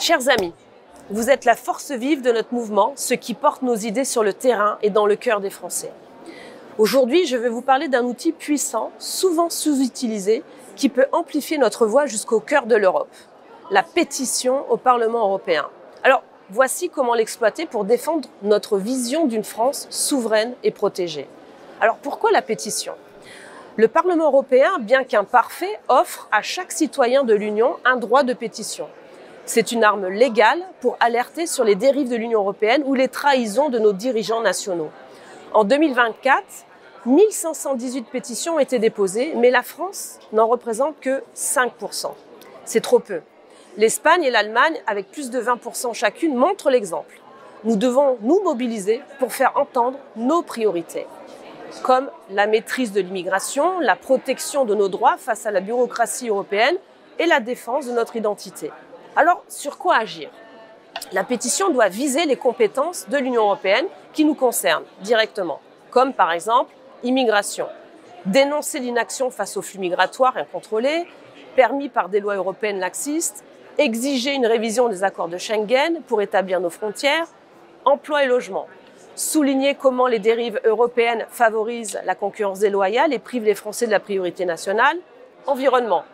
Chers amis, vous êtes la force vive de notre mouvement, ceux qui portent nos idées sur le terrain et dans le cœur des Français. Aujourd'hui, je vais vous parler d'un outil puissant, souvent sous-utilisé, qui peut amplifier notre voix jusqu'au cœur de l'Europe. La pétition au Parlement européen. Alors, voici comment l'exploiter pour défendre notre vision d'une France souveraine et protégée. Alors, pourquoi la pétition ? Le Parlement européen, bien qu'imparfait, offre à chaque citoyen de l'Union un droit de pétition. C'est une arme légale pour alerter sur les dérives de l'Union européenne ou les trahisons de nos dirigeants nationaux. En 2024, 1518 pétitions ont été déposées, mais la France n'en représente que 5%. C'est trop peu. L'Espagne et l'Allemagne, avec plus de 20% chacune, montrent l'exemple. Nous devons nous mobiliser pour faire entendre nos priorités, comme la maîtrise de l'immigration, la protection de nos droits face à la bureaucratie européenne et la défense de notre identité. Alors, sur quoi agir ? La pétition doit viser les compétences de l'Union européenne qui nous concernent directement, comme par exemple immigration, dénoncer l'inaction face aux flux migratoires incontrôlés, permis par des lois européennes laxistes, exiger une révision des accords de Schengen pour établir nos frontières, emploi et logement, souligner comment les dérives européennes favorisent la concurrence déloyale et privent les Français de la priorité nationale, environnement,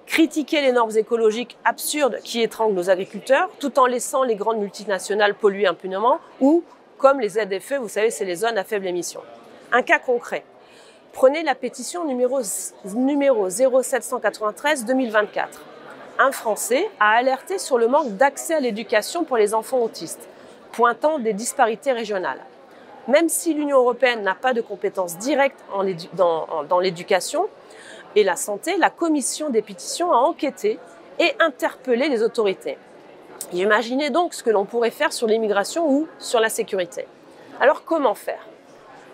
critiquer les normes écologiques absurdes qui étranglent nos agriculteurs tout en laissant les grandes multinationales polluer impunément ou, comme les ZFE, vous savez, c'est les zones à faible émission. Un cas concret. Prenez la pétition numéro 0793-2024. Un Français a alerté sur le manque d'accès à l'éducation pour les enfants autistes, pointant des disparités régionales. Même si l'Union européenne n'a pas de compétences directes dans l'éducation et la santé, la commission des pétitions a enquêté et interpellé les autorités. Imaginez donc ce que l'on pourrait faire sur l'immigration ou sur la sécurité. Alors comment faire ?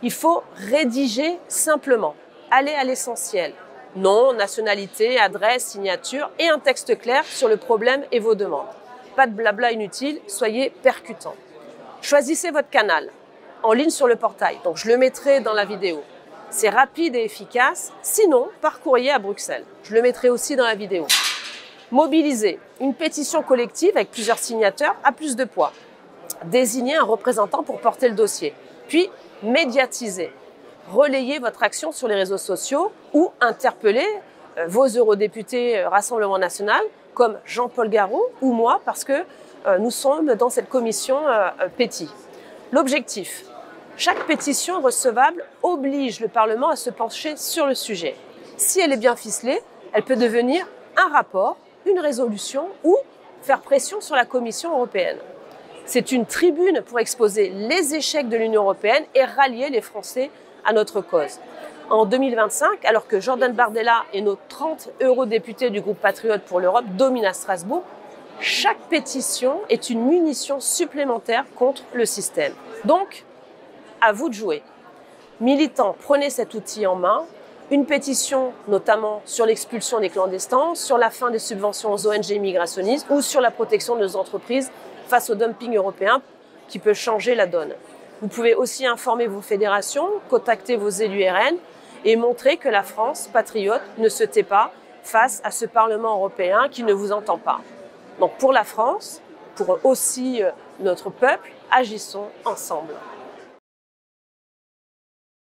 Il faut rédiger simplement, aller à l'essentiel. Nom, nationalité, adresse, signature et un texte clair sur le problème et vos demandes. Pas de blabla inutile, soyez percutant. Choisissez votre canal en ligne sur le portail, donc je le mettrai dans la vidéo. C'est rapide et efficace, sinon par courrier à Bruxelles. Je le mettrai aussi dans la vidéo. Mobiliser une pétition collective avec plusieurs signataires a plus de poids. Désigner un représentant pour porter le dossier. Puis médiatiser. Relayer votre action sur les réseaux sociaux ou interpeller vos eurodéputés Rassemblement National comme Jean-Paul Garot ou moi parce que nous sommes dans cette commission Péti. L'objectif, chaque pétition recevable oblige le Parlement à se pencher sur le sujet. Si elle est bien ficelée, elle peut devenir un rapport, une résolution ou faire pression sur la Commission européenne. C'est une tribune pour exposer les échecs de l'Union européenne et rallier les Français à notre cause. En 2025, alors que Jordan Bardella et nos 30 eurodéputés du groupe Patriotes pour l'Europe dominent à Strasbourg, chaque pétition est une munition supplémentaire contre le système. Donc, à vous de jouer. Militants, prenez cet outil en main. Une pétition, notamment sur l'expulsion des clandestins, sur la fin des subventions aux ONG immigrationnistes ou sur la protection de nos entreprises face au dumping européen qui peut changer la donne. Vous pouvez aussi informer vos fédérations, contacter vos élus RN et montrer que la France patriote ne se tait pas face à ce Parlement européen qui ne vous entend pas. Donc pour la France, pour aussi notre peuple, agissons ensemble.